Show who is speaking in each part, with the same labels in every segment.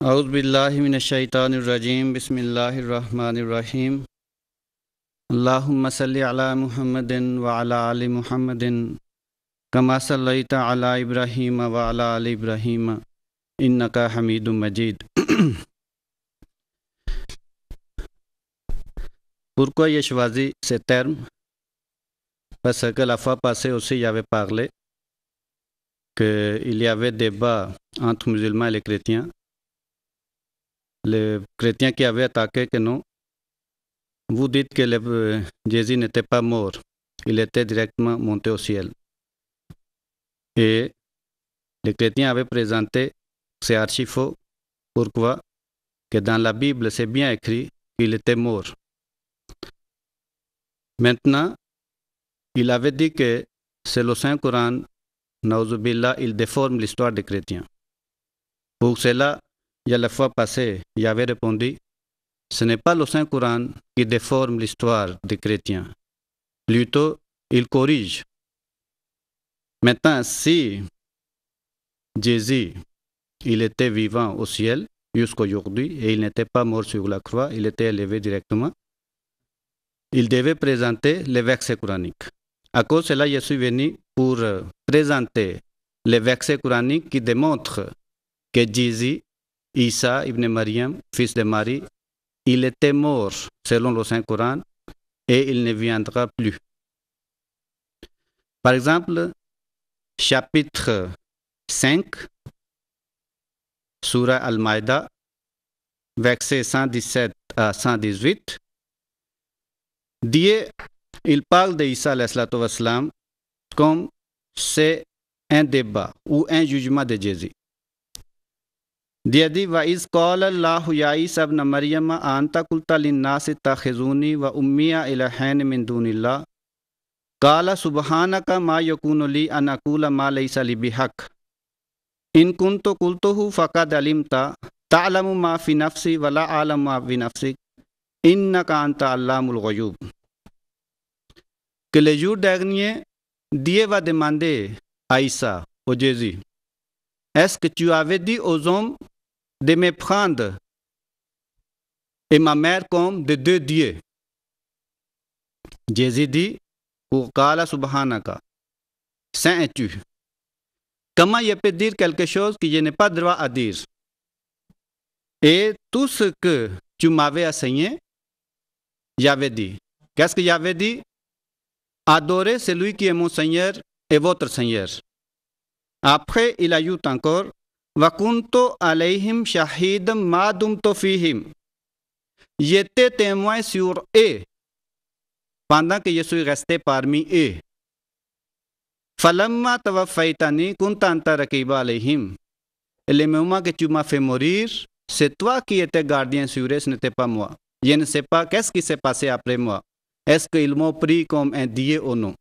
Speaker 1: औज़ु बिल्लाहि मिनश्शैतानिर रजीम बिस्मिल्लाहिर्रहमानिर्रहीम अल्लाहुम्मा सल्लि अला मुहम्मदिन व अला आलि मुहम्मदिन कमा सल्लैता अला इब्राहीम व अला आलि इब्राहीम इन्नका हमीदुम मजीद। Pourquoi j'ai choisi ce terme? Parce que la fois passée aussi il y avait parlé qu'il y avait débat entre musulmans et les chrétiens. Les chrétiens qui avaient attaqué que non, vous dites que Jésus n'était pas mort, il était directement monté au ciel. Et les chrétiens avaient présenté, c'est archi faux. Pourquoi? Que dans la Bible, c'est bien écrit qu'il était mort. Maintenant, il avait dit que c'est le Saint-Coran, Naouzubillah, il déforme l'histoire des chrétiens. Pour cela, il y a la fois passée, il avait répondu, ce n'est pas le Saint-Coran qui déforme l'histoire des chrétiens. Plutôt, il corrige. Maintenant, si Jésus, il était vivant au ciel jusqu'aujourd'hui et il n'était pas mort sur la croix, il était élevé directement, il devait présenter les versets coraniques. À cause de cela, je suis venu pour présenter les versets coraniques qui démontrent que Jésus, Isa ibn Maryam, fils de Marie, il était mort selon le Saint-Coran et il ne viendra plus. Par exemple, chapitre 5, Surah Al-Maïda, versets 117 à 118, Dieu, il parle d'Isa wassalam, comme c'est un débat ou un jugement de Jésus. Dieu dit wa iz qala Allahu ya Isa ibn Maryam anta qulta lin-nasi takhizuni wa ummiya ilahayn min dunillah qala subhanaka ma yakunu li an aqula ma laysa li bihaq in kuntu qultuhu faqad alimta ta'lamu ma fi nafsi wa la a'lamu ma fi nafsik innaka anta allamul ghuyub. Que le jour dernier, Dieu va demander à Isa, au Jésus, est-ce que tu avais dit aux hommes de me prendre et ma mère comme de deux dieux? Jésus dit, pour Kala Subhanaka, saint es-tu. Comment je peux dire quelque chose que je n'ai pas droit à dire? Et tout ce que tu m'avais enseigné, j'avais dit. Qu'est-ce que j'avais dit? Adorez celui qui est mon Seigneur et votre Seigneur. Après, il ajoute encore, Vakunto alayhim shahidam ma dumto fihim. J'étais témoin sur eux pendant que je suis resté parmi eux. Falamma tawaffaitani kunta anta raqiba alayhim. Et le moment que tu m'as fait mourir, c'est toi qui étais gardien sur eux, ce n'était pas moi. Je ne sais pas qu'est-ce qui s'est passé après moi. Est-ce qu'ils m'ont pris comme un dieu ou non?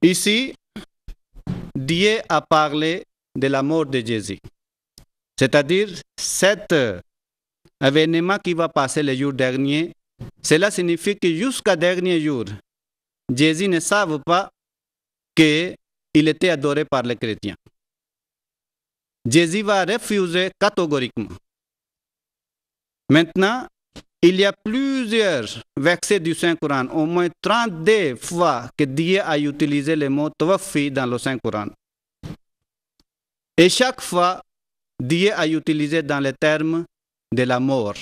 Speaker 1: Ici, Dieu a parlé de la mort de Jésus. C'est-à-dire, cet événement qui va passer le jour dernier, cela signifie que jusqu'à dernier jour, Jésus ne savait pas qu'il était adoré par les chrétiens. Jésus va refuser catégoriquement. Maintenant, il y a plusieurs versets du Saint-Coran, au moins 32 fois que Dieu a utilisé le mot Tawaffi dans le Saint-Coran. Et chaque fois, Dieu a utilisé dans le terme de la mort.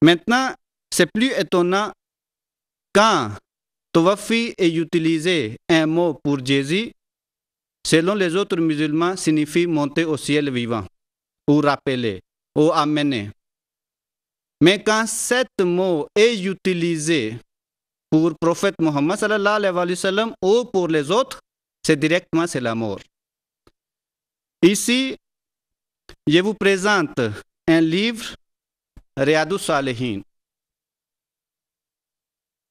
Speaker 1: Maintenant, c'est plus étonnant quand Tawaffi est utilisé un mot pour Jésus, selon les autres musulmans, signifie monter au ciel vivant, ou rappeler, ou amener. Mais quand cet mot est utilisé pour le prophète Mohammed sallallahu alayhi wa sallam ou pour les autres, c'est directement c'est la mort. Ici, je vous présente un livre, Riyadus Salihin.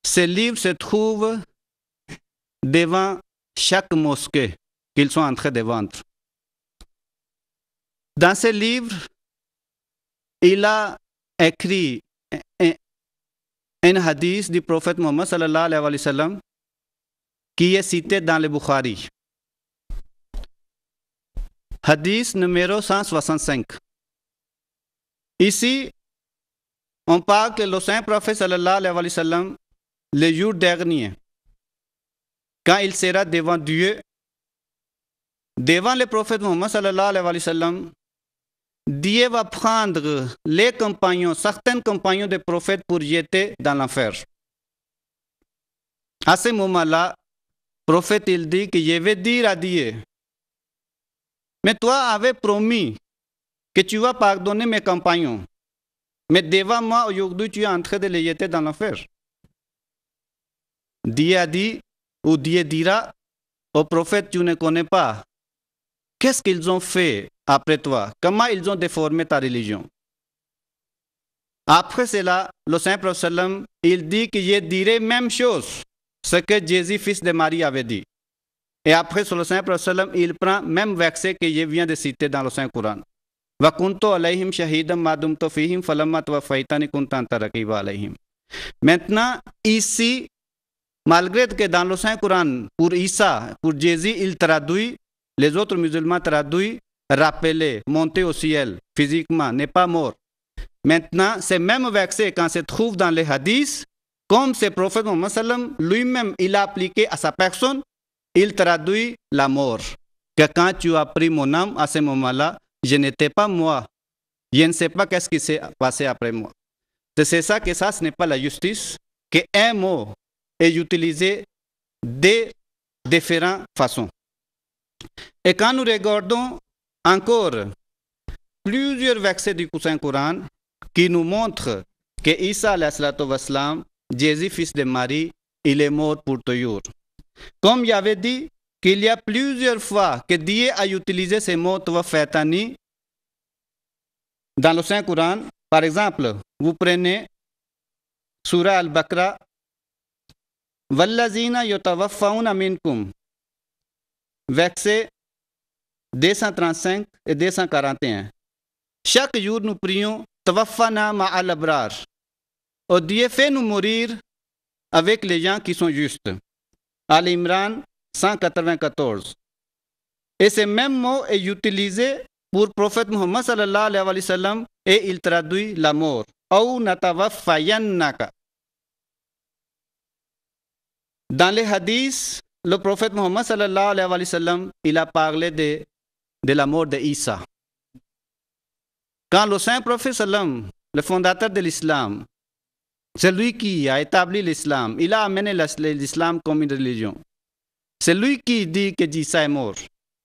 Speaker 1: Ce livre se trouve devant chaque mosquée qu'ils sont en train de vendre. Dans ce livre, il a écrit un hadith du prophète Mohammed sallallahu alayhi wa sallam qui est cité dans le Bukhari. Hadith numéro 165. Ici, on parle que le Saint Prophète sallallahu alayhi wa sallam, le jour dernier, quand il sera devant Dieu, devant le prophète Muhammad sallallahu alayhi wa sallam, Dieu va prendre les compagnons, certains compagnons des prophètes pour jeter dans l'enfer. À ce moment-là, le prophète il dit que je vais dire à Dieu, mais toi avais promis que tu vas pardonner mes compagnons. Mais devant moi, aujourd'hui, tu es en train de les jeter dans l'enfer. Dieu a dit, ou Dieu dira au prophète, tu ne connais pas. Qu'est-ce qu'ils ont fait après toi? Comment ils ont déformé ta religion? Après cela, le Saint Prophète, il dit que je dirai même chose, ce que Jésus, fils de Marie, avait dit. Et après, sur le Saint Prophète, il prend même verset que je viens de citer dans le Saint Coran. Maintenant, ici, malgré que dans le Saint Coran, pour Isa, pour Jésus, il traduit, les autres musulmans traduisent, rappeler, monter au ciel, physiquement, n'est pas mort. Maintenant, ces mêmes versets, quand se trouvent dans les hadiths, comme ce prophète Mohammed lui-même, il a appliqué à sa personne, il traduit la mort. Que quand tu as pris mon âme, à ce moment-là, je n'étais pas moi. Je ne sais pas qu'est-ce qui s'est passé après moi. C'est ça que ça, ce n'est pas la justice, qu'un mot est utilisé de différentes façons. Et quand nous regardons encore plusieurs versets du Saint-Coran qui nous montrent que Isa, Jésus, fils de Marie, il est mort pour toujours. Comme il avait dit, qu'il y a plusieurs fois que Dieu a utilisé ces mots Tawaffatani dans le Saint-Coran. Par exemple, vous prenez Surah Al-Baqarah, Wallazina yutawaffawna minkum, versets 235 et 241. Chaque jour, nous prions Tawaffana ma'al abrar. Oh Dieu, fais-nous mourir avec les gens qui sont justes. Al-Imran 194. Et ce même mot est utilisé pour le prophète Muhammad sallallahu alayhi wa sallam et il traduit la mort. Ou natawaffayannaka. Dans les hadiths, le prophète Muhammad sallallahu alayhi wa sallam, il a parlé de la mort d'Isa. Quand le saint prophète sallam, le fondateur de l'islam, c'est lui qui a établi l'islam, il a amené l'islam comme une religion. C'est lui qui dit que Isa est mort.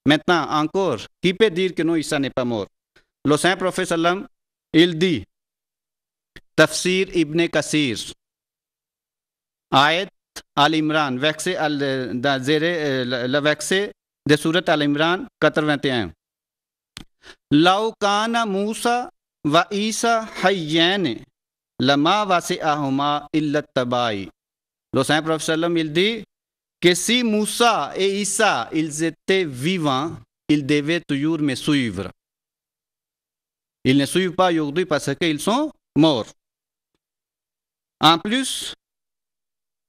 Speaker 1: Maintenant, encore, qui peut dire que non, Isa n'est pas mort? Le saint prophète sallam, il dit, Tafsir Ibn Kasir, Ayat Al-Imran, le verset de Surat Al-Imran 81. Law kana Musa wa Isa hayyan lama wasi'ahuma illa tabai. Le saint prophète sallam, il dit que si Moussa et Isa, ils étaient vivants, ils devaient toujours me suivre. Ils ne suivent pas aujourd'hui parce qu'ils sont morts. En plus,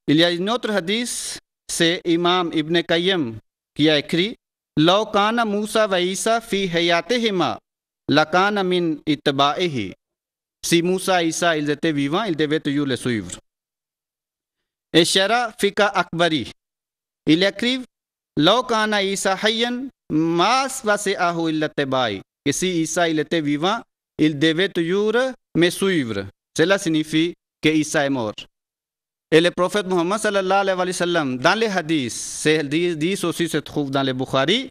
Speaker 1: il y a une autre hadith, c'est Imam Ibn Qayyim qui a écrit Law kana Musa wa Isa fi hayatihima lakana min itba'ihi. Si Moussa et Isa, ils étaient vivants, ils devaient toujours les suivre. Et Shara Fika Akbari, il écrit Law kana Isa hayyan mas wasi'ahu illa tabai. Que si Isa il était vivant, il devait toujours me suivre. Cela signifie que Isa est mort. Et le prophète Muhammad sallallahu alayhi wa sallam, dans les hadiths, ces hadiths aussi se trouvent dans les Bukhari,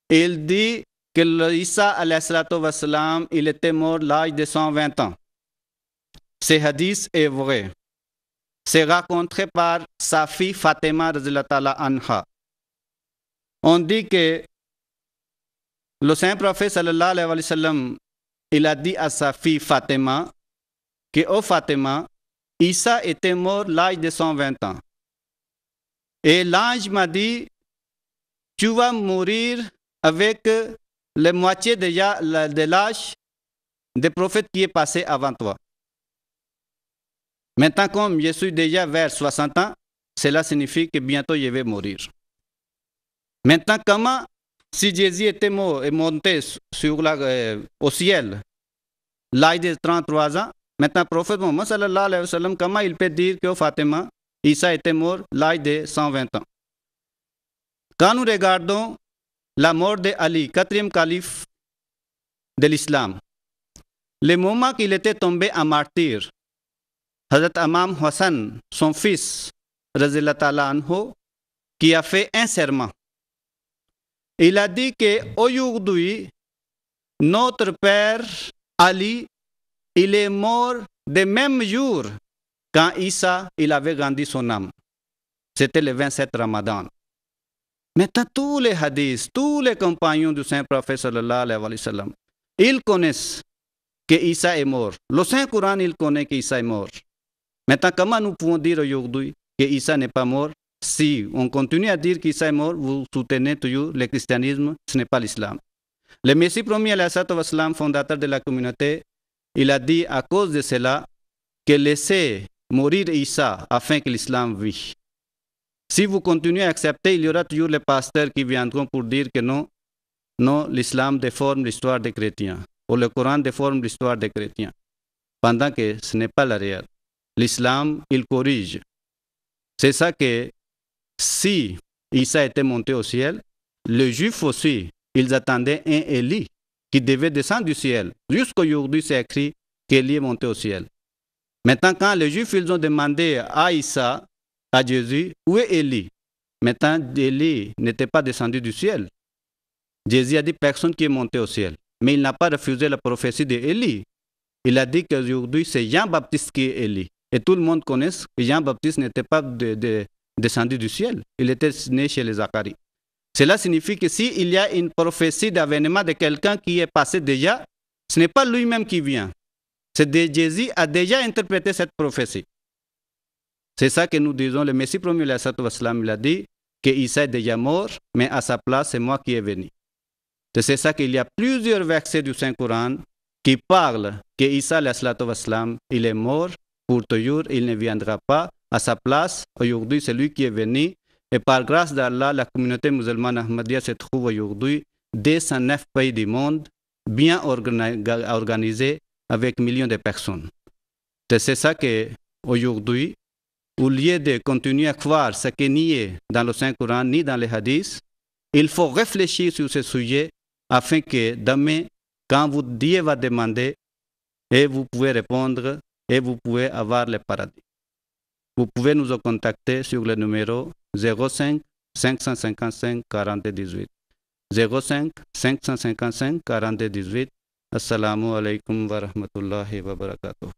Speaker 1: il dit que Isa alayhi wa sallam, il était mort à l'âge de 120 ans. Ce hadith est vrai. C'est raconté par sa fille Fatima radhiyallahu ta'ala anha. On dit que le saint prophète sallallahu alayhi wa sallam, il a dit à sa fille Fatima que oh Fatima, Isa était mort à l'âge de 120 ans. Et l'ange m'a dit, tu vas mourir avec la moitié de l'âge des prophètes qui est passé avant toi. Maintenant, comme je suis déjà vers 60 ans, cela signifie que bientôt je vais mourir. Maintenant, comment si Jésus était mort et monté au ciel, l'âge de 33 ans, maintenant, le prophète Mohammed sallallahu alayhi wa sallam, comment il peut dire que Fatima, Isa était mort l'âge de 120 ans? Quand nous regardons la mort d'Ali, quatrième calife de l'islam, le moment qu'il était tombé en martyr, Hazrat Imam Hassan, son fils, Razillah Ta'ala anhu, qui a fait un serment, il a dit qu'aujourd'hui, notre père Ali, il est mort le même jour quand Isa il avait grandi son âme. C'était le 27 Ramadan. Maintenant, tous les hadiths, tous les compagnons du Saint-Prophète sallallahu alayhi wa sallam, ils connaissent que Isa est mort. Le Saint-Coran, il connaît que Isa est mort. Maintenant, comment nous pouvons dire aujourd'hui que Isa n'est pas mort? Si on continue à dire qu'Isa est mort, vous soutenez toujours le christianisme, ce n'est pas l'islam. Le Messie premier, fondateur de la communauté, il a dit à cause de cela que laissez mourir Isa afin que l'islam vive. Si vous continuez à accepter, il y aura toujours les pasteurs qui viendront pour dire que non, non, l'islam déforme l'histoire des chrétiens, ou le Coran déforme l'histoire des chrétiens, pendant que ce n'est pas la réalité. L'islam, il corrige. C'est ça que si Isa était monté au ciel, les Juifs aussi, ils attendaient un Élie qui devait descendre du ciel. Jusqu'aujourd'hui, c'est écrit qu'Élie est monté au ciel. Maintenant, quand les Juifs ils ont demandé à Isa, à Jésus, où est Élie? Maintenant, Élie n'était pas descendu du ciel. Jésus a dit personne qui est monté au ciel. Mais il n'a pas refusé la prophétie d'Élie. Il a dit qu'aujourd'hui, c'est Jean-Baptiste qui est Élie. Et tout le monde connaît que Jean-Baptiste n'était pas descendu du ciel. Il était né chez les Zacharie. Cela signifie que s'il y a une prophétie d'avènement de quelqu'un qui est passé déjà, ce n'est pas lui-même qui vient. C'est Jésus a déjà interprété cette prophétie. C'est ça que nous disons. Le Messie premier, il a dit que Isa est déjà mort, mais à sa place, c'est moi qui est venu. C'est ça qu'il y a plusieurs versets du Saint-Coran qui parlent que Isa, il est mort pour toujours, il ne viendra pas. À sa place, aujourd'hui, c'est lui qui est venu. Et par grâce d'Allah, la communauté musulmane Ahmadiyya se trouve aujourd'hui 209 pays du monde, bien organisée, avec millions de personnes. C'est ça qu'aujourd'hui, au lieu de continuer à croire ce qui n'est dans le Saint-Coran ni dans les hadiths, il faut réfléchir sur ce sujet afin que demain, quand Dieu va demander, et vous pouvez répondre et vous pouvez avoir le paradis. Vous pouvez nous contacter sur le numéro 05 555 42 18. 05 555 42 18. Assalamu alaikum wa rahmatullahi wa barakatuh.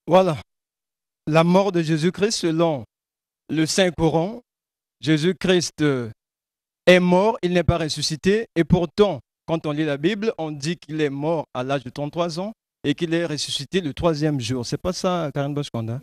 Speaker 2: Voilà, la mort de Jésus-Christ selon le Saint-Coran. Jésus-Christ est mort, il n'est pas ressuscité. Et pourtant, quand on lit la Bible, on dit qu'il est mort à l'âge de 33 ans et qu'il est ressuscité le 3e jour. C'est pas ça, Karen Boschkonda?